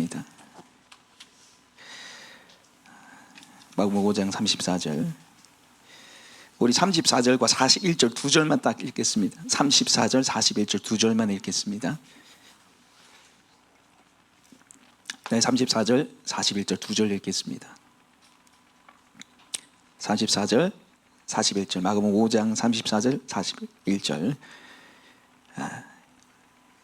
합니다. 마가복음 5장 34절. 우리 34절과 41절 두 절만 딱 읽겠습니다. 34절, 41절 두 절만 읽겠습니다. 네, 34절, 41절 두 절 읽겠습니다. 34절, 41절, 마가복음 5장 34절, 41절.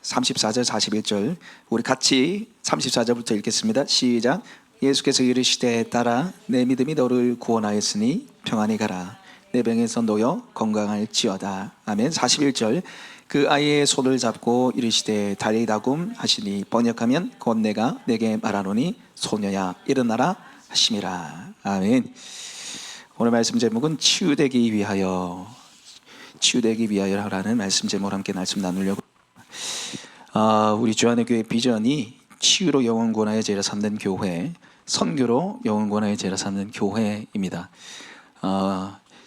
34절, 41절 우리 같이 34절부터 읽겠습니다. 시작. 예수께서 이르시되 따라 내 믿음이 너를 구원하였으니 평안히 가라. 내 병에서 놓여 건강할지어다. 아멘. 41절 그 아이의 손을 잡고 이르시되 달리다굼 하시니 번역하면 곧 내가 내게 말하노니 소녀야 일어나라 하심이라. 아멘. 오늘 말씀 제목은 치유되기 위하여, 치유되기 위하여라는 말씀 제목으로 함께 말씀 나누려고. 우리 주안의 교회 비전이 치유로 영혼 구원하여 제자 삼는 교회, 선교로 영혼 구원하여 제자 삼는 교회입니다.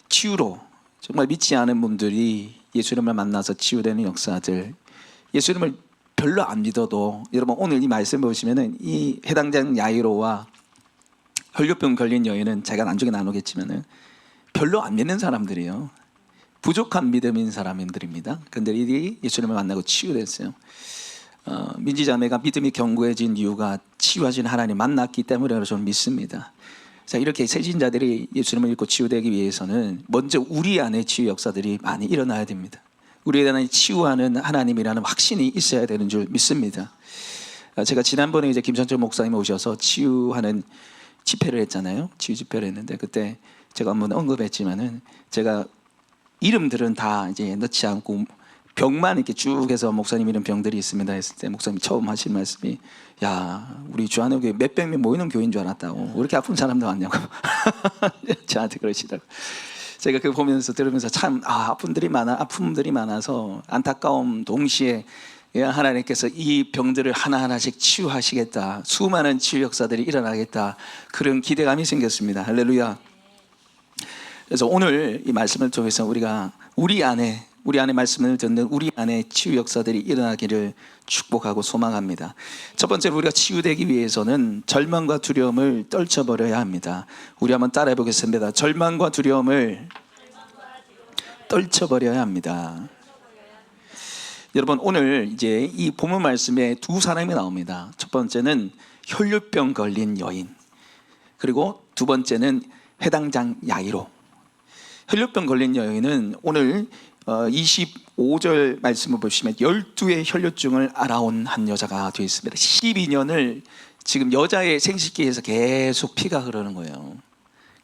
치유로 정말 믿지 않은 분들이 예수님을 만나서 치유되는 역사들, 예수님을 별로 안 믿어도, 여러분 오늘 이 말씀 보시면은 이 해당장 야이로와 혈류병 걸린 여인은 제가 나중에 나누겠지만은 별로 안 믿는 사람들이에요. 부족한 믿음인 사람들입니다. 그런데 이 예수님을 만나고 치유됐어요. 민지자매가 믿음이 견고해진 이유가 치유하신 하나님 만났기 때문이라고 저는 믿습니다. 자, 이렇게 세신자들이 예수님을 믿고 치유되기 위해서는 먼저 우리 안에 치유 역사들이 많이 일어나야 됩니다. 우리 안에 치유하는 하나님이라는 확신이 있어야 되는 줄 믿습니다. 제가 지난번에 이제 김선철 목사님 오셔서 치유하는 집회를 했잖아요. 치유 집회를 했는데 그때 제가 한번 언급했지만은 제가 이름들은 다 이제 넣지 않고 병만 이렇게 쭉 해서 목사님 이런 병들이 있습니다 했을 때 목사님이 처음 하신 말씀이, 야 우리 주안의 교회 몇백 명 모이는 교회인 줄 알았다고. 왜 이렇게 아픈 사람도 왔냐고 저한테 그러시더라고요. 제가 그거 보면서 들으면서 참 아픈 분들이 많아서 안타까움 동시에 하나님께서 이 병들을 하나하나씩 치유하시겠다, 수많은 치유 역사들이 일어나겠다, 그런 기대감이 생겼습니다. 할렐루야. 그래서 오늘 이 말씀을 통해서 우리가 우리 안에 말씀을 듣는 우리 안에 치유 역사들이 일어나기를 축복하고 소망합니다. 첫 번째로 우리가 치유되기 위해서는 절망과 두려움을 떨쳐버려야 합니다. 우리 한번 따라해 보겠습니다. 절망과 두려움을 떨쳐버려야 합니다. 여러분 오늘 이제 이 본문 말씀에 두 사람이 나옵니다. 첫 번째는 혈류병 걸린 여인, 그리고 두 번째는 회당장 야이로. 혈류병 걸린 여인은 오늘 25절 말씀을 보시면 12의 혈류증을 알아온 한 여자가 되어 있습니다. 12년을 지금 여자의 생식기에서 계속 피가 흐르는 거예요.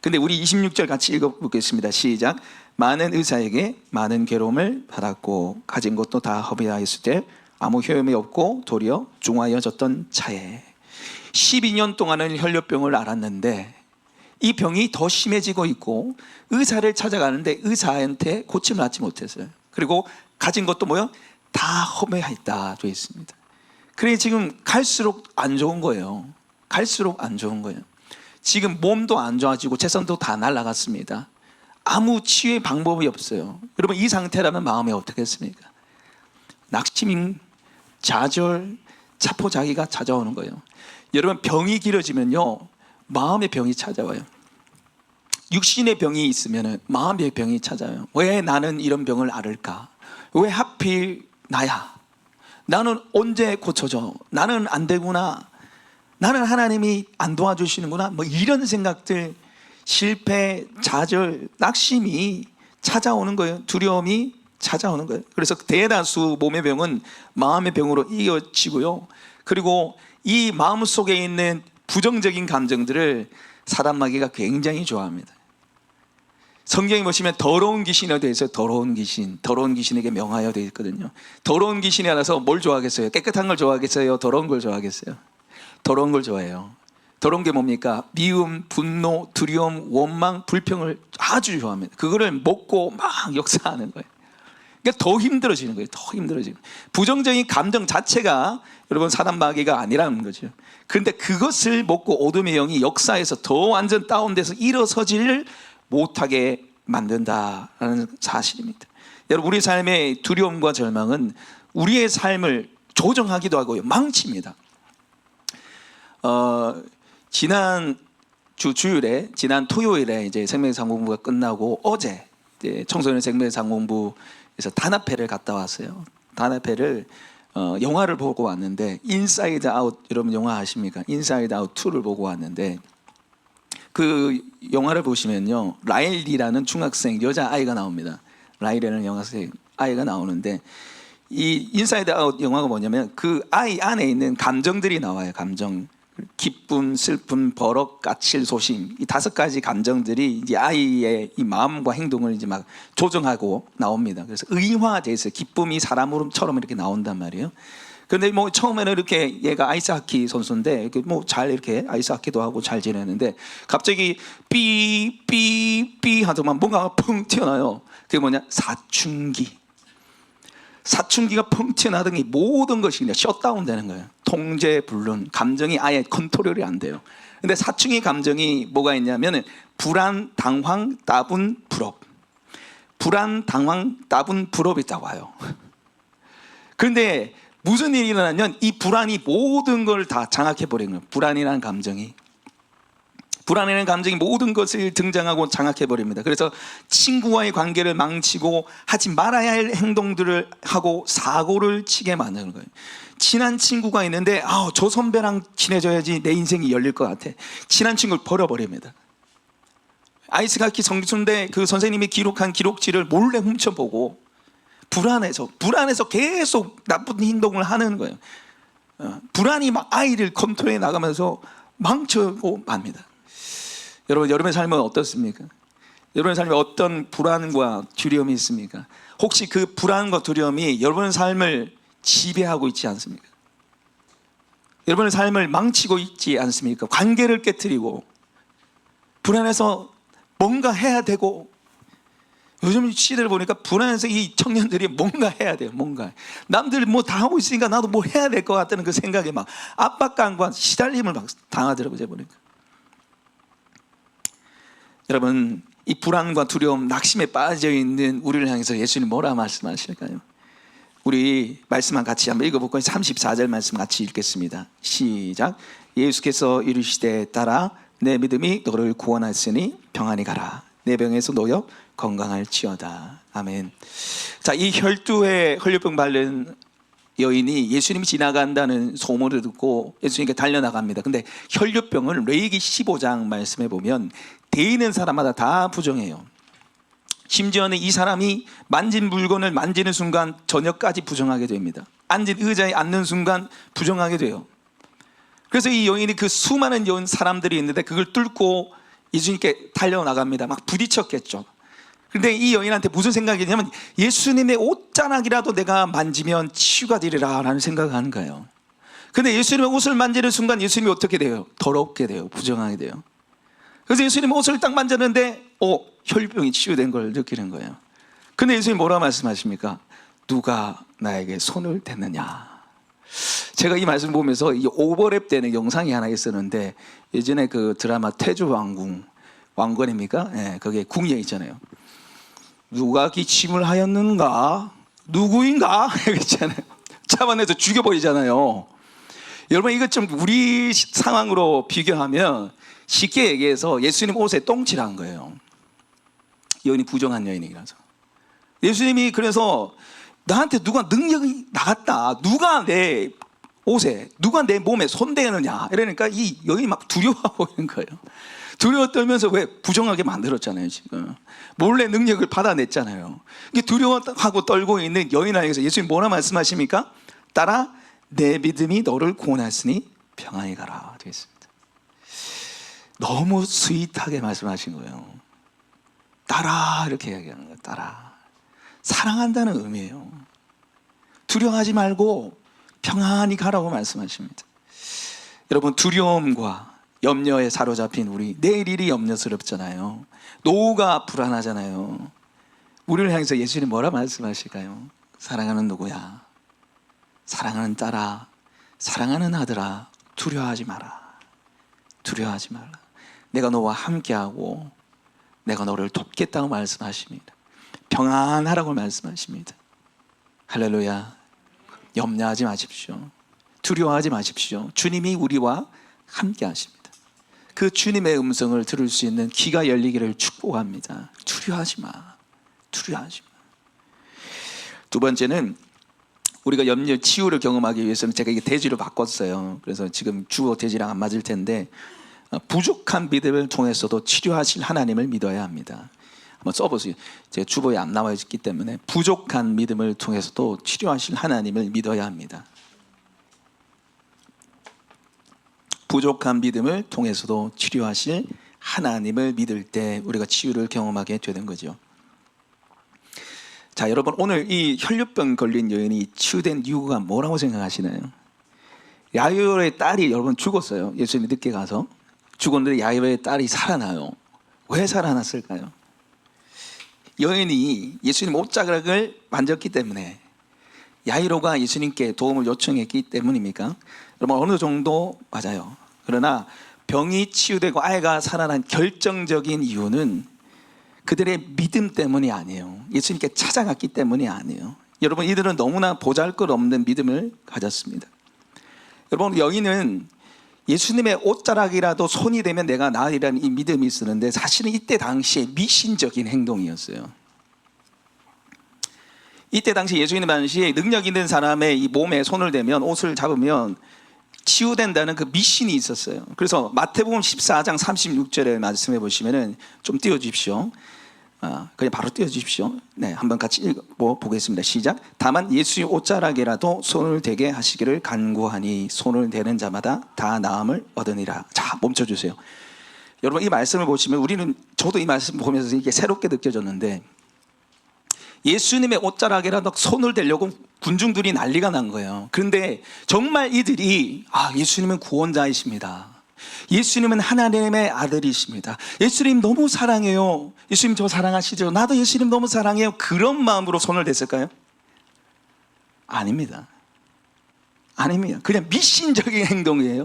근데 우리 26절 같이 읽어보겠습니다. 시작. 많은 의사에게 많은 괴로움을 받았고 가진 것도 다 허비하였을 때 아무 효험이 없고 도리어 중하여졌던 차에 12년 동안은 혈류병을 앓았는데 이 병이 더 심해지고 있고 의사를 찾아가는데 의사한테 고침을 받지 못했어요. 그리고 가진 것도 뭐요? 다 허비하였다 되어 있습니다. 그래 지금 갈수록 안 좋은 거예요. 갈수록 안 좋은 거예요. 지금 몸도 안 좋아지고 재산도 다 날아갔습니다. 아무 치유의 방법이 없어요. 여러분 이 상태라면 마음이 어떻겠습니까? 낙심, 좌절, 자포자기가 찾아오는 거예요. 여러분 병이 길어지면요 마음의 병이 찾아와요. 육신의 병이 있으면 마음의 병이 찾아와요. 왜 나는 이런 병을 앓을까? 왜 하필 나야? 나는 언제 고쳐져? 나는 안 되구나. 나는 하나님이 안 도와주시는구나. 뭐 이런 생각들, 실패, 좌절, 낙심이 찾아오는 거예요. 두려움이 찾아오는 거예요. 그래서 대다수 몸의 병은 마음의 병으로 이어지고요. 그리고 이 마음 속에 있는 부정적인 감정들을 사단 마귀가 굉장히 좋아합니다. 성경에 보시면 더러운 귀신에 대해서 더러운 귀신에게 명하여 되어 있거든요. 더러운 귀신이 알아서 뭘 좋아하겠어요? 깨끗한 걸 좋아하겠어요? 더러운 걸 좋아하겠어요? 더러운 걸 좋아해요. 더러운 게 뭡니까? 미움, 분노, 두려움, 원망, 불평을 아주 좋아합니다. 그거를 먹고 막 역사하는 거예요. 그러니까 더 힘들어지는 거예요. 더 힘들어지는. 부정적인 감정 자체가 여러분 사단 마귀가 아니라는 거죠. 그런데 그것을 먹고 어둠의 영이 역사에서 더 완전 다운돼서 일어서지를 못하게 만든다라는 사실입니다. 여러분 우리 삶의 두려움과 절망은 우리의 삶을 조정하기도 하고요 망칩니다. 지난 주일에 지난 토요일에 이제 생명상공부가 끝나고 어제 이제 청소년 생명상공부에서 단합회를 갔다 왔어요. 단합회를 영화를 보고 왔는데 인사이드 아웃, 여러분 영화 아십니까? 인사이드 아웃 2를 보고 왔는데 그 영화를 보시면요, 라일리라는 중학생 여자 아이가 나옵니다. 라일리라는 여학생 아이가 나오는데 이 인사이드 아웃 영화가 뭐냐면 그 아이 안에 있는 감정들이 나와요. 감정, 기쁨, 슬픔, 버럭, 까칠, 소심, 이 5가지 감정들이 이제 아이의 이 마음과 행동을 이제 막 조정하고 나옵니다. 그래서 의화돼 있어요. 기쁨이 사람처럼 이렇게 나온단 말이에요. 그런데 뭐 처음에는 이렇게 얘가 아이스하키 선수인데 이렇게 뭐 잘 이렇게 아이스하키도 하고 잘 지내는데 갑자기 삐삐삐 하더만 뭔가 펑 튀어나와요. 그게 뭐냐? 사춘기. 사춘기가 펑 튀어나더니 모든 것이 그냥 셧다운 되는 거예요. 통제 불능, 감정이 아예 컨트롤이 안 돼요. 근데 사춘기 감정이 뭐가 있냐면 불안, 당황, 따분, 불업. 불안, 당황, 따분, 불업이 딱 와요. 그런데 무슨 일이 일어나면 이 불안이 모든 걸 다 장악해 버리는 거예요. 불안이라는 감정이 모든 것을 등장하고 장악해 버립니다. 그래서 친구와의 관계를 망치고 하지 말아야 할 행동들을 하고 사고를 치게 만드는 거예요. 친한 친구가 있는데 저 선배랑 친해져야지 내 인생이 열릴 것 같아. 친한 친구를 버려버립니다. 아이스하키 선수인데 그 선생님이 기록한 기록지를 몰래 훔쳐보고 불안해서 계속 나쁜 행동을 하는 거예요. 불안이 막 아이를 컨트롤해 나가면서 망치고 맙니다. 여러분, 여러분의 삶은 어떻습니까? 여러분의 삶에 어떤 불안과 두려움이 있습니까? 혹시 그 불안과 두려움이 여러분의 삶을 지배하고 있지 않습니까? 여러분의 삶을 망치고 있지 않습니까? 관계를 깨트리고 불안해서 뭔가 해야 되고, 요즘 시대를 보니까 불안해서 이 청년들이 뭔가 해야 돼요. 뭔가 남들 뭐 다 하고 있으니까 나도 뭐 해야 될 것 같다는 그 생각에 막 압박감과 시달림을 막 당하더라고요. 제가 보니까. 여러분, 이 불안과 두려움, 낙심에 빠져 있는 우리를 향해서 예수님 뭐라 말씀하실까요? 우리 말씀만 같이 한번 읽어볼까요? 34절 말씀 같이 읽겠습니다. 시작. 예수께서 이르시되 따라 내 믿음이 너를 구원하였으니 평안히 가라. 내 병에서 놓여 건강할지어다. 아멘. 자, 이 혈두에 혈류병 바른 여인이 예수님이 지나간다는 소문을 듣고 예수님께 달려나갑니다. 근데 혈류병은 레위기 15장 말씀에 보면 돼 있는 사람마다 다 부정해요. 심지어는 이 사람이 만진 물건을 만지는 순간 저녁까지 부정하게 됩니다. 앉은 의자에 앉는 순간 부정하게 돼요. 그래서 이 여인이 그 수많은 여인 사람들이 있는데 그걸 뚫고 예수님께 달려나갑니다. 막 부딪혔겠죠. 그런데 이 여인한테 무슨 생각이냐면 예수님의 옷자락이라도 내가 만지면 치유가 되리라 라는 생각을 하는 거예요. 그런데 예수님의 옷을 만지는 순간 예수님이 어떻게 돼요? 더럽게 돼요. 부정하게 돼요. 그래서 예수님 옷을 딱 만졌는데 혈병이 치유된 걸 느끼는 거예요. 근데 예수님이 뭐라 말씀하십니까? 누가 나에게 손을 댔느냐. 제가 이 말씀 보면서 이 오버랩 되는 영상이 하나 있었는데, 예전에 그 드라마 태조왕건입니까? 예, 거기에 궁예 있잖아요. 누가 기침을 하였는가? 누구인가? 있잖아요. 잡아내서 죽여버리잖아요. 여러분, 이것 좀 우리 상황으로 비교하면 쉽게 얘기해서 예수님 옷에 똥칠한 거예요. 여인이 부정한 여인이라서. 예수님이 그래서 나한테 누가 능력이 나갔다, 누가 내 옷에, 누가 내 몸에 손대느냐 이러니까 이 여인이 막 두려워하고 있는 거예요. 두려워 떨면서 왜 부정하게 만들었잖아요. 지금 몰래 능력을 받아냈잖아요. 두려워하고 떨고 있는 여인을 향해서 예수님 뭐라 말씀하십니까? 따라 내 믿음이 너를 구원했으니 평안히 가라 되어 있습니다. 너무 스윗하게 말씀하신 거예요. 따라 이렇게 이야기하는 거예요. 따라. 사랑한다는 의미예요. 두려워하지 말고 평안히 가라고 말씀하십니다. 여러분, 두려움과 염려에 사로잡힌 우리, 내일 일이 염려스럽잖아요. 노후가 불안하잖아요. 우리를 향해서 예수님 뭐라 말씀하실까요? 사랑하는 누구야? 사랑하는 딸아, 사랑하는 아들아, 두려워하지 마라. 두려워하지 말라. 내가 너와 함께하고 내가 너를 돕겠다고 말씀하십니다. 평안하라고 말씀하십니다. 할렐루야. 염려하지 마십시오. 두려워하지 마십시오. 주님이 우리와 함께 하십니다. 그 주님의 음성을 들을 수 있는 귀가 열리기를 축복합니다. 두려워하지 마. 두려워하지 마. 두 번째는 우리가 염려 치유를 경험하기 위해서는 제가 이게 대지를 바꿨어요. 그래서 지금 주어 대지랑 안 맞을 텐데 부족한 믿음을 통해서도 치료하실 하나님을 믿어야 합니다. 한번 써보세요. 제 주보에 안 나와 있기 때문에 부족한 믿음을 통해서도 치료하실 하나님을 믿어야 합니다. 부족한 믿음을 통해서도 치료하실 하나님을 믿을 때 우리가 치유를 경험하게 되는 거죠. 자, 여러분, 오늘 이 혈류병 걸린 여인이 치유된 이유가 뭐라고 생각하시나요? 야이로의 딸이 여러분 죽었어요. 예수님이 늦게 가서 죽었는데 야이로의 딸이 살아나요. 왜 살아났을까요? 여인이 예수님 옷자락을 만졌기 때문에, 야이로가 예수님께 도움을 요청했기 때문입니까? 여러분, 어느 정도 맞아요. 그러나 병이 치유되고 아이가 살아난 결정적인 이유는 그들의 믿음 때문이 아니에요. 예수님께 찾아갔기 때문이 아니에요. 여러분, 이들은 너무나 보잘것없는 믿음을 가졌습니다. 여러분, 여인은 예수님의 옷자락이라도 손이 되면 내가 나으리라는 이 믿음이 있었는데, 사실은 이때 당시에 미신적인 행동이었어요. 이때 당시 예수님 당시에 능력 있는 사람의 이 몸에 손을 대면, 옷을 잡으면 치유된다는 그 미신이 있었어요. 그래서 마태복음 14장 36절에 말씀해 보시면은, 좀 띄워주십시오. 그냥 바로 띄워주십시오. 네, 한번 같이 읽어보겠습니다. 시작. 다만 예수의 옷자락이라도 손을 대게 하시기를 간구하니 손을 대는 자마다 다 나음을 얻으니라. 자, 멈춰주세요. 여러분, 이 말씀을 보시면 저도 이 말씀 보면서 이게 새롭게 느껴졌는데, 예수님의 옷자락이라도 손을 대려고 군중들이 난리가 난 거예요. 그런데 정말 이들이 예수님은 구원자이십니다. 예수님은 하나님의 아들이십니다. 예수님 너무 사랑해요. 예수님 저 사랑하시죠? 나도 예수님 너무 사랑해요. 그런 마음으로 손을 댔을까요? 아닙니다. 아닙니다. 그냥 미신적인 행동이에요.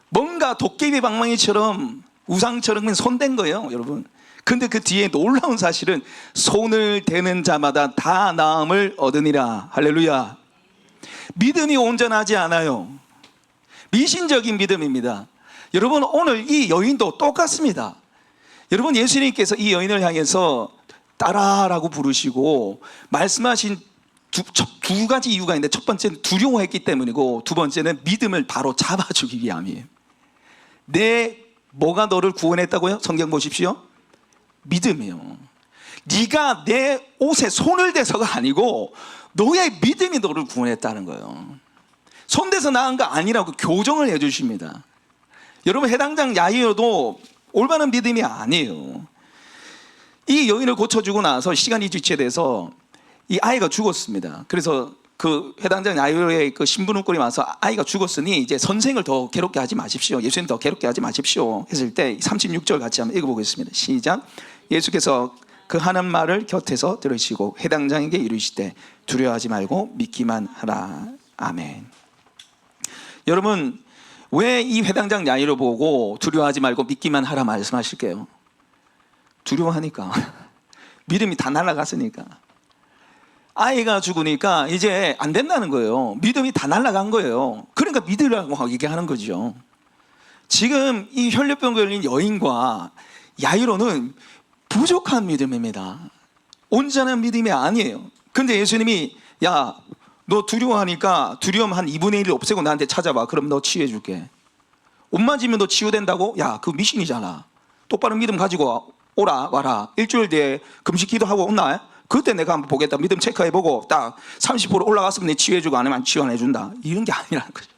뭔가 도깨비 방망이처럼 우상처럼 그냥 손댄 거예요, 여러분. 근데 그 뒤에 놀라운 사실은 손을 대는 자마다 다 나음을 얻으니라. 할렐루야. 믿음이 온전하지 않아요. 미신적인 믿음입니다. 여러분, 오늘 이 여인도 똑같습니다. 여러분, 예수님께서 이 여인을 향해서 따라라고 부르시고 말씀하신 두 가지 이유가 있는데, 첫 번째는 두려워했기 때문이고, 두 번째는 믿음을 바로 잡아주기 위함이에요. 뭐가 너를 구원했다고요? 성경 보십시오. 믿음이요. 네가 내 옷에 손을 대서가 아니고 너의 믿음이 너를 구원했다는 거예요. 손대서 나은 거 아니라고 교정을 해주십니다. 여러분, 해당장 야이로도 올바른 믿음이 아니에요. 이 여인을 고쳐주고 나서 시간이 지체돼서 이 아이가 죽었습니다. 그래서 그 해당장 야이로의 그 신부름꾼이 와서 아이가 죽었으니 이제 선생을 더 괴롭게 하지 마십시오. 예수님 더 괴롭게 하지 마십시오. 했을 때 36절 같이 한번 읽어보겠습니다. 시작. 예수께서 그 하는 말을 곁에서 들으시고 해당장에게 이르시되 두려워하지 말고 믿기만 하라. 아멘. 여러분, 왜 이 회당장 야이로 보고 두려워하지 말고 믿기만 하라 말씀하실게요? 두려워하니까. 믿음이 다 날아갔으니까. 아이가 죽으니까 이제 안 된다는 거예요. 믿음이 다 날아간 거예요. 그러니까 믿으라고 얘기하는 거죠. 지금 이 혈류병 걸린 여인과 야이로는 부족한 믿음입니다. 온전한 믿음이 아니에요. 근데 예수님이 너 두려워하니까 두려움 한 2분의 1을 없애고 나한테 찾아와. 그럼 너 치유해 줄게. 옷 맞으면 너 치유된다고? 그거 미신이잖아. 똑바로 믿음 가지고 와라. 일주일 뒤에 금식 기도하고 온나? 그때 내가 한번 보겠다. 믿음 체크해보고 딱 30% 올라갔으면 내 치유해주고 안 하면 치유 안 해준다. 이런 게 아니라는 거죠.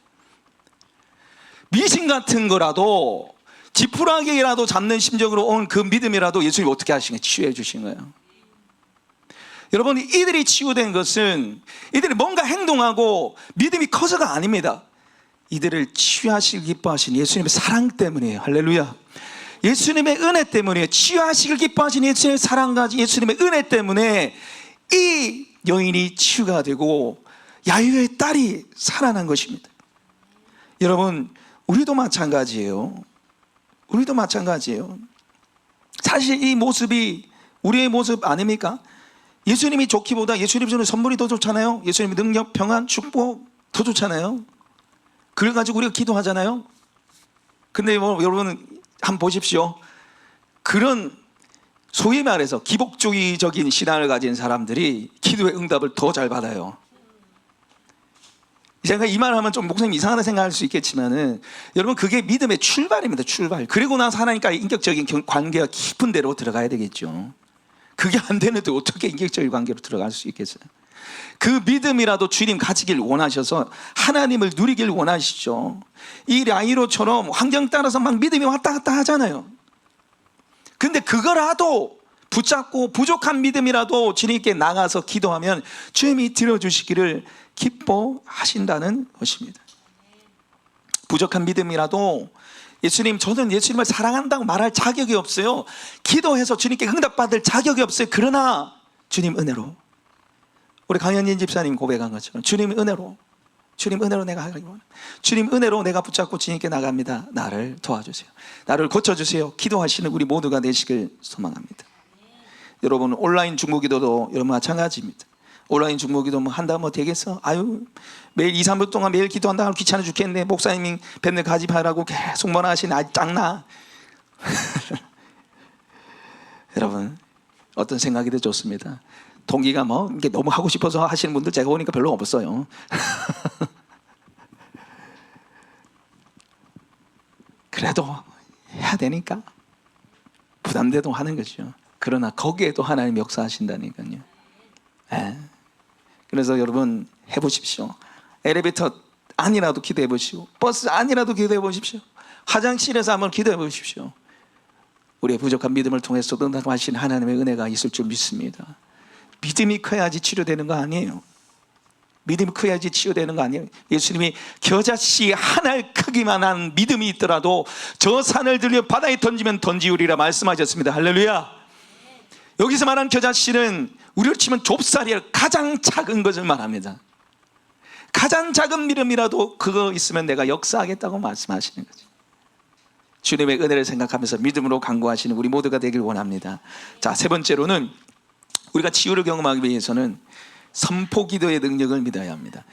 미신 같은 거라도 지푸라기라도 잡는 심정으로 온 그 믿음이라도 예수님이 어떻게 하신 거예요? 치유해 주신 거예요. 여러분, 이들이 치유된 것은 이들이 뭔가 행동하고 믿음이 커서가 아닙니다. 이들을 치유하시길 기뻐하신 예수님의 사랑 때문이에요. 할렐루야. 예수님의 은혜 때문이에요. 치유하시길 기뻐하신 예수님의 사랑과 예수님의 은혜 때문에 이 여인이 치유가 되고 야이로의 딸이 살아난 것입니다. 여러분, 우리도 마찬가지예요. 우리도 마찬가지예요. 사실 이 모습이 우리의 모습 아닙니까? 예수님이 좋기보다 예수님 주는 선물이 더 좋잖아요. 예수님의 능력, 평안, 축복 더 좋잖아요. 그래가지고 우리가 기도하잖아요. 근데 뭐 여러분 한번 보십시오. 그런 소위 말해서 기복주의적인 신앙을 가진 사람들이 기도의 응답을 더 잘 받아요. 제가 이 말을 하면 좀 목사님 이상하다 생각할 수 있겠지만은 여러분 그게 믿음의 출발입니다. 출발. 그리고 나서 하나님과의 인격적인 관계가 깊은 데로 들어가야 되겠죠. 그게 안 되는데 어떻게 인격적인 관계로 들어갈 수 있겠어요? 그 믿음이라도 주님 가지길 원하셔서 하나님을 누리길 원하시죠. 이 야이로처럼 환경 따라서 막 믿음이 왔다 갔다 하잖아요. 근데 그거라도 붙잡고 부족한 믿음이라도 주님께 나가서 기도하면 주님이 들어주시기를 기뻐하신다는 것입니다. 부족한 믿음이라도 예수님, 저는 예수님을 사랑한다고 말할 자격이 없어요. 기도해서 주님께 응답받을 자격이 없어요. 그러나 주님 은혜로, 우리 강현진 집사님 고백한 것처럼 주님 은혜로 내가 하길 원합니다. 주님 은혜로 내가 붙잡고 주님께 나갑니다. 나를 도와주세요. 나를 고쳐주세요. 기도하시는 우리 모두가 되시길 소망합니다. 여러분 온라인 중보기도도 여러분 마찬가지입니다. 온라인 중보기도 뭐 한다 뭐 되겠어? 아유 매일 2, 3분 동안 매일 기도한다 귀찮아 죽겠네. 목사님이 밴드 가집하라고 계속 뭐라 하시네. 아 짱나. 여러분 어떤 생각이 더 좋습니다. 동기가 뭐 이게 너무 하고 싶어서 하시는 분들 제가 보니까 별로 없어요. 그래도 해야 되니까 부담돼도 하는 거죠. 그러나 거기에도 하나님 역사하신다니까요. 네. 그래서 여러분 해보십시오. 엘리베이터 안이라도 기도해 보시고 버스 안이라도 기도해 보십시오. 화장실에서 한번 기도해 보십시오. 우리의 부족한 믿음을 통해서 응답하신 하나님의 은혜가 있을 줄 믿습니다. 믿음이 커야지 치료되는 거 아니에요. 믿음이 커야지 치유되는 거 아니에요. 예수님이 겨자씨 한 알 크기만 한 믿음이 있더라도 저 산을 들려 바다에 던지면 던지우리라 말씀하셨습니다. 할렐루야. 여기서 말하는 겨자씨는 우리로 치면 좁쌀이에요. 가장 작은 것을 말합니다. 가장 작은 믿음이라도 그거 있으면 내가 역사하겠다고 말씀하시는 거죠. 주님의 은혜를 생각하면서 믿음으로 간구하시는 우리 모두가 되길 원합니다. 자, 세 번째로는 우리가 치유를 경험하기 위해서는 선포 기도의 능력을 믿어야 합니다.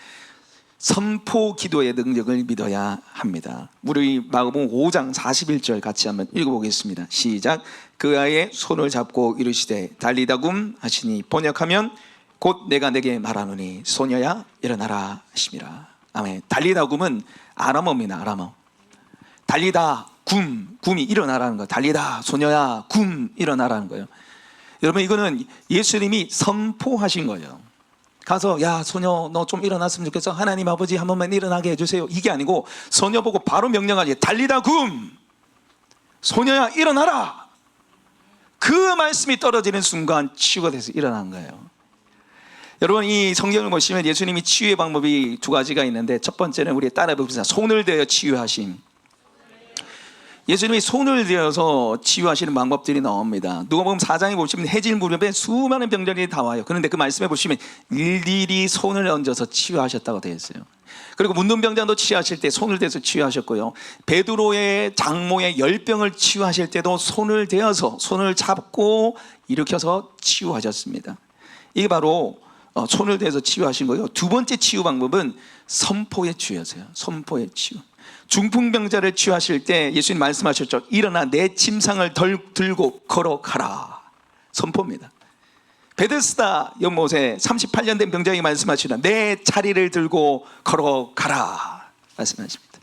선포 기도의 능력을 믿어야 합니다. 우리 마가복음 5장 41절 같이 한번 읽어보겠습니다. 시작. 그 아이의 손을 잡고 이르시되 달리다굼 하시니 번역하면 곧 내가 내게 말하노니 소녀야 일어나라 하심이라. 아멘. 달리다굼은 아람어입니다. 아람어. 달리다 굼이 일어나라는 거예요. 달리다 소녀야 굼 일어나라는 거예요. 여러분 이거는 예수님이 선포하신 거예요. 가서 야 소녀 너 좀 일어났으면 좋겠어. 하나님 아버지 한 번만 일어나게 해주세요. 이게 아니고 소녀 보고 바로 명령하지. 달리다 굼 소녀야 일어나라. 그 말씀이 떨어지는 순간 치유가 돼서 일어난 거예요. 여러분 이 성경을 보시면 예수님이 치유의 방법이 두 가지가 있는데 첫 번째는 우리 따라 봅시다. 손을 대어 치유하심. 예수님이 손을 대어서 치유하시는 방법들이 나옵니다. 누가복음 4장에 보시면 해질 무렵에 수많은 병자들이 다 와요. 그런데 그 말씀에 보시면 일일이 손을 얹어서 치유하셨다고 되어 있어요. 그리고 문둥병자도 치유하실 때 손을 대서 치유하셨고요. 베드로의 장모의 열병을 치유하실 때도 손을 대어서 손을 잡고 일으켜서 치유하셨습니다. 이게 바로 손을 대서 치유하신 거예요. 두 번째 치유 방법은 선포의 치유였어요. 선포의 치유. 중풍병자를 치유하실 때 예수님 말씀하셨죠. 일어나 내 침상을 들고 걸어가라. 선포입니다. 베데스다 연못에 38년 된 병자에게 말씀하시나 내 자리를 들고 걸어가라 말씀하십니다.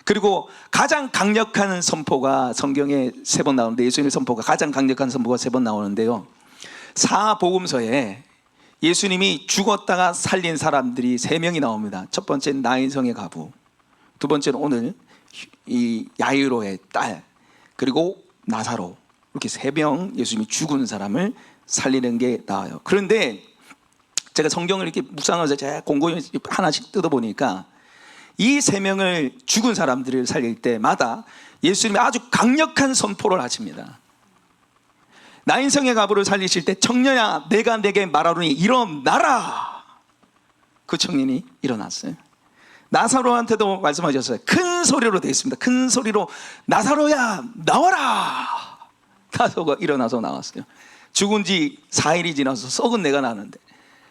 그리고 가장 강력한 선포가 성경에 3번 나오는데 예수님의 선포가 가장 강력한 선포가 3번 나오는데요. 사복음서에 예수님이 죽었다가 살린 사람들이 3명이 나옵니다. 첫 번째는 나인성의 과부, 두 번째는 오늘 이 야이로의 딸, 그리고 나사로, 이렇게 3명 예수님이 죽은 사람을 살리는 게 나와요. 그런데 제가 성경을 이렇게 묵상하면서 제가 공고히 하나씩 뜯어보니까 이 3명을 죽은 사람들을 살릴 때마다 예수님이 아주 강력한 선포를 하십니다. 나인성의 과부를 살리실 때 청년아 내가 내게 말하노니 일어나라. 그 청년이 일어났어요. 나사로한테도 말씀하셨어요. 큰 소리로 되어 있습니다. 큰 소리로 나사로야 나와라. 나사로가 일어나서 나왔어요. 죽은 지 4일이 지나서 썩은 내가 나는데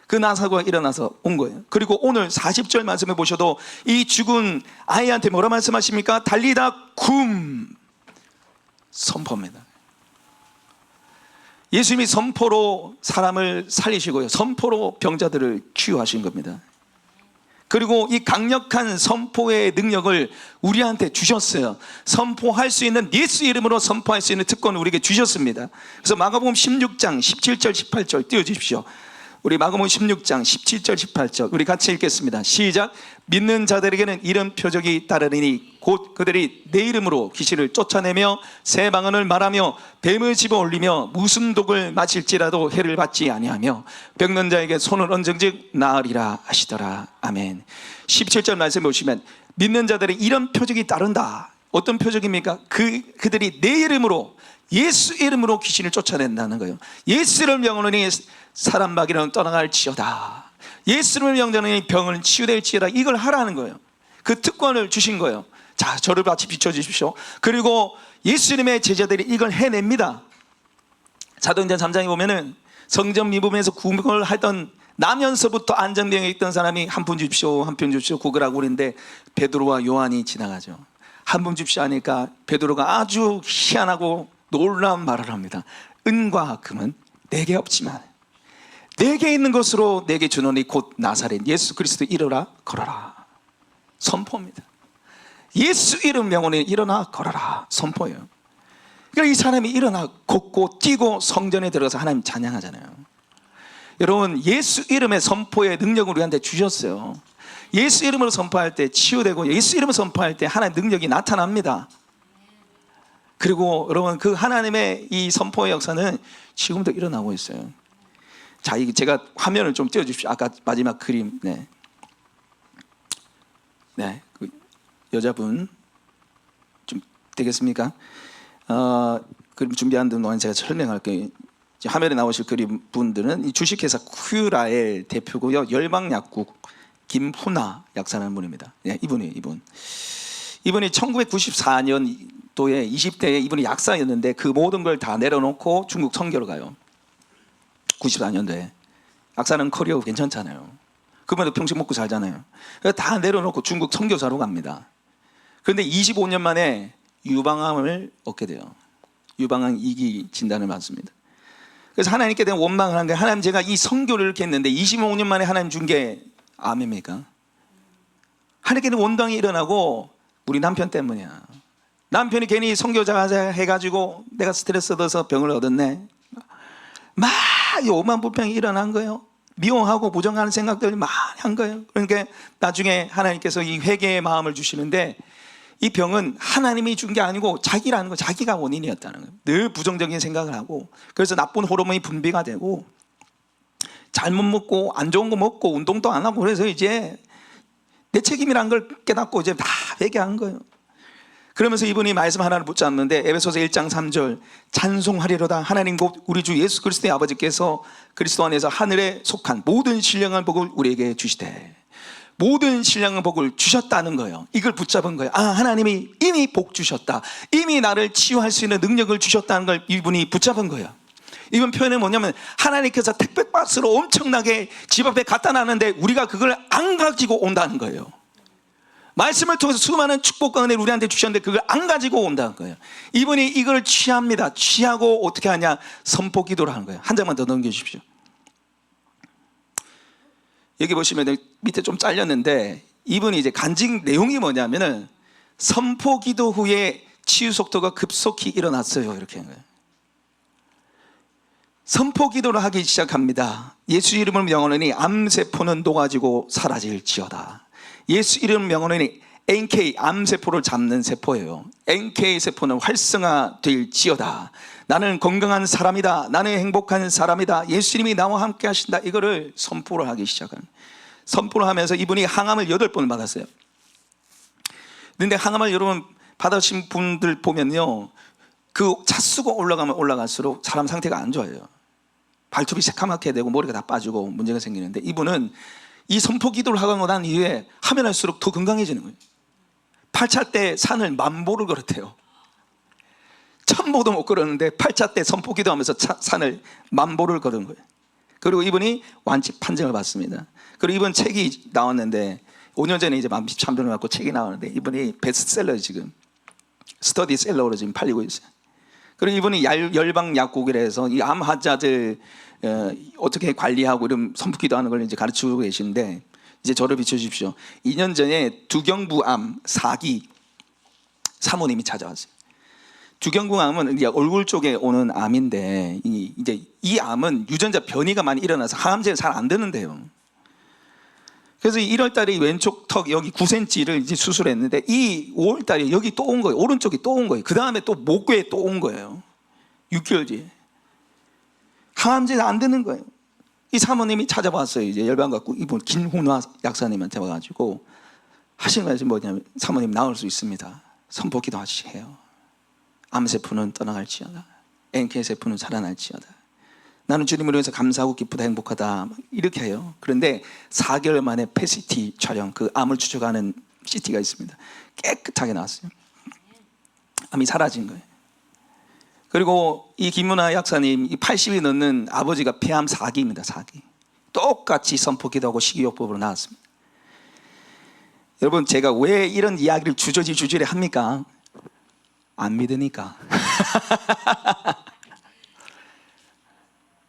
그 나사로가 일어나서 온 거예요. 그리고 오늘 40절 말씀해 보셔도 이 죽은 아이한테 뭐라 말씀하십니까? 달리다 굼, 선포입니다. 예수님이 선포로 사람을 살리시고요, 선포로 병자들을 치유하신 겁니다. 그리고 이 강력한 선포의 능력을 우리한테 주셨어요. 선포할 수 있는, 예수 이름으로 선포할 수 있는 특권을 우리에게 주셨습니다. 그래서 마가복음 16장 17절 18절 띄워주십시오. 우리 마가복음 16장 17절 18절 우리 같이 읽겠습니다. 시작. 믿는 자들에게는 이런 표적이 따르리니 곧 그들이 내 이름으로 귀신을 쫓아내며 새 방언을 말하며 뱀을 집어 올리며 무슨 독을 마실지라도 해를 받지 아니하며 병든 자에게 손을 얹은즉 나으리라 하시더라. 아멘. 17절 말씀 보시면 믿는 자들의 이런 표적이 따른다. 어떤 표적입니까? 그들이 내 이름으로, 예수 이름으로 귀신을 쫓아낸다는 거예요. 예수를 명하노니 사람 마귀는 떠나갈지어다. 예수를 명하노니 병은 치유될지어다. 이걸 하라는 거예요. 그 특권을 주신 거예요. 자, 저를 같이 비춰주십시오. 그리고 예수님의 제자들이 이걸 해냅니다. 사도행전 3장에 보면은 성전 미부에서 구걸을 하던 나면서부터 안정병에 있던 사람이 한 푼 주십시오, 한 푼 주십시오 구걸하고 그러는데 베드로와 요한이 지나가죠. 한 푼 주십시오 하니까 베드로가 아주 희한하고 놀라운 말을 합니다. 은과 금은 내게 없지만 내게 있는 것으로 내게 주노니 곧 나사렛 예수 그리스도 일어나 걸어라. 선포입니다. 예수 이름 명언에 일어나 걸어라. 선포예요. 그러니까 이 사람이 일어나 걷고 뛰고 성전에 들어가서 하나님 찬양하잖아요. 여러분, 예수 이름의 선포의 능력을 우리한테 주셨어요. 예수 이름으로 선포할 때 치유되고 예수 이름을 선포할 때 하나님의 능력이 나타납니다. 그리고 여러분, 그 하나님의 이 선포의 역사는 지금도 일어나고 있어요. 자, 이게 제가 화면을 좀 띄워주십시오. 아까 마지막 그림. 네, 그 여자분 좀 되겠습니까? 그림 준비한 동안 제가 설명할게요. 화면에 나오실 그림 분들은 이 주식회사 큐라엘 대표고요, 열방약국 김훈아 약사라는 분입니다. 네, 이분이 1994년도에 20대에 이분이 약사였는데 그 모든 걸 다 내려놓고 중국 선교를 가요. 94년도에. 약사는 커리어 괜찮잖아요. 그분도 평생 먹고 살잖아요. 다 내려놓고 중국 선교사로 갑니다. 그런데 25년 만에 유방암을 얻게 돼요. 유방암 2기 진단을 받습니다. 그래서 하나님께 대한 원망을 한 거예요. 하나님, 제가 이 선교를 이렇게 했는데 25년 만에 하나님 준 게 암입니까? 하나님께는 원망이 일어나고 우리 남편 때문이야. 남편이 괜히 선교자 해가지고 내가 스트레스 얻어서 병을 얻었네. 막 오만 불평이 일어난 거예요. 미워하고 부정하는 생각들을 많이 한 거예요. 그러니까 나중에 하나님께서 이 회개의 마음을 주시는데 이 병은 하나님이 준 게 아니고 자기라는 거, 자기가 원인이었다는 거예요. 늘 부정적인 생각을 하고, 그래서 나쁜 호르몬이 분비가 되고 잘못 먹고 안 좋은 거 먹고 운동도 안 하고, 그래서 이제 내 책임이라는 걸 깨닫고 이제 다 회개한 거예요. 그러면서 이분이 말씀 하나를 붙잡는데 에베소서 1장 3절 찬송하리로다. 하나님 곧 우리 주 예수 그리스도의 아버지께서 그리스도 안에서 하늘에 속한 모든 신령한 복을 우리에게 주시되, 모든 신령한 복을 주셨다는 거예요. 이걸 붙잡은 거예요. 아, 하나님이 이미 복 주셨다, 이미 나를 치유할 수 있는 능력을 주셨다는 걸 이분이 붙잡은 거예요. 이번 표현은 뭐냐면 하나님께서 택배박스로 엄청나게 집 앞에 갖다 놨는데 우리가 그걸 안 가지고 온다는 거예요. 말씀을 통해서 수많은 축복과 은혜를 우리한테 주셨는데 그걸 안 가지고 온다는 거예요. 이분이 이걸 취합니다. 취하고 어떻게 하냐? 선포 기도를 하는 거예요. 한 장만 더 넘겨주십시오. 여기 보시면 밑에 좀 잘렸는데 이분이 이제 간증 내용이 뭐냐면은 선포 기도 후에 치유 속도가 급속히 일어났어요. 이렇게 하는 거예요. 선포 기도를 하기 시작합니다. 예수 이름을 명하노니 암세포는 녹아지고 사라질지어다. 예수 이름 명하노니 NK, 암세포를 잡는 세포예요. NK 세포는 활성화될지어다. 나는 건강한 사람이다. 나는 행복한 사람이다. 예수님이 나와 함께 하신다. 이거를 선포를 하기 시작한. 선포를 하면서 이분이 항암을 8번을 받았어요. 그런데 항암을 여러분 받으신 분들 보면요, 그 차수가 올라가면 올라갈수록 사람 상태가 안 좋아요. 발톱이 새카맣게 되고 머리가 다 빠지고 문제가 생기는데 이분은 이 선포 기도를 하고 난 이후에 하면 할수록 더 건강해지는 거예요. 8차 때 산을 10,000보를 걸었대요. 1000보도 못 걸었는데 8차 때 선포 기도하면서 산을 10,000보를 걸은 거예요. 그리고 이분이 완치 판정을 받습니다. 그리고 이번 책이 나왔는데 5년 전에 이제 만병을 맞고 책이 나왔는데 이분이 베스트셀러 지금 스터디셀러로 지금 팔리고 있어요. 그리고 이분이 열방 약국이라 해서 이 암 환자들 어떻게 관리하고 이런 선풍기도 하는 걸 이제 가르치고 계시는데 이제 저를 비춰주십시오. 2년 전에 두경부암 4기 사모님이 찾아왔어요. 두경부암은 이제 얼굴 쪽에 오는 암인데 이제 이 암은 유전자 변이가 많이 일어나서 항암제가 잘 안 되는데요. 그래서 1월 달에 왼쪽 턱 여기 9cm를 이제 수술했는데 이 5월 달에 여기 또 온 거예요. 오른쪽이 또 온 거예요. 그 다음에 또 목괴에 또 온 거예요. 6개월 뒤에. 항암제가 안 되는 거예요. 이 사모님이 찾아봤어요. 이제 열방 갖고 이분 김훈화 약사님한테 와가지고 하시는 말씀이 뭐냐면 사모님 나을 수 있습니다. 선포기도 하시해요. 암세포는 떠나갈지어다. NK세포는 살아날지어다. 나는 주님을 위해서 감사하고 기쁘다 행복하다 이렇게 해요. 그런데 4개월 만에 PET 촬영 그 암을 추적하는 CT가 있습니다. 깨끗하게 나왔어요. 암이 사라진 거예요. 그리고 이 김문아 약사님 80이 넘는 아버지가 폐암 4기입니다. 4기. 똑같이 선포기도하고 식이요법으로 나왔습니다. 여러분 제가 왜 이런 이야기를 주저리 합니까? 안 믿으니까.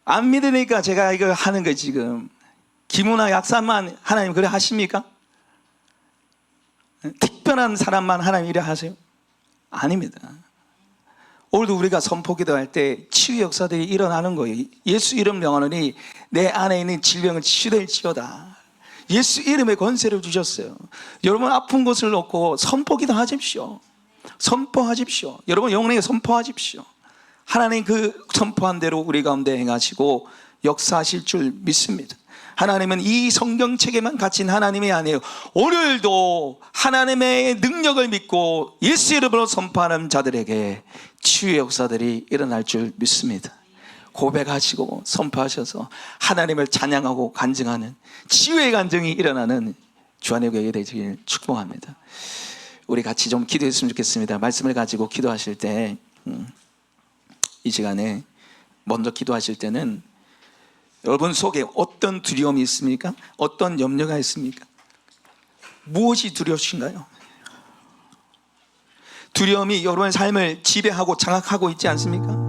안 믿으니까 제가 이걸 하는 거예요. 지금 김문아 약사만 하나님 그래 하십니까? 특별한 사람만 하나님 이래 하세요? 아닙니다. 오늘도 우리가 선포기도 할 때 치유 역사들이 일어나는 거예요. 예수 이름 명하노니 내 안에 있는 질병을 치유될지어다. 예수 이름의 권세를 주셨어요. 여러분 아픈 곳을 놓고 선포기도 하십시오. 선포하십시오. 여러분 영혼에게 선포하십시오. 하나님 그 선포한 대로 우리 가운데 행하시고 역사하실 줄 믿습니다. 하나님은 이 성경책에만 갇힌 하나님이 아니에요. 오늘도 하나님의 능력을 믿고 예수 이름으로 선포하는 자들에게 치유의 역사들이 일어날 줄 믿습니다. 고백하시고 선포하셔서 하나님을 찬양하고 간증하는 치유의 간증이 일어나는 주안의 교회 되시길 축복합니다. 우리 같이 좀 기도했으면 좋겠습니다. 말씀을 가지고 기도하실 때 이 시간에 먼저 기도하실 때는 여러분 속에 어떤 두려움이 있습니까? 어떤 염려가 있습니까? 무엇이 두려우신가요? 두려움이 여러분의 삶을 지배하고 장악하고 있지 않습니까?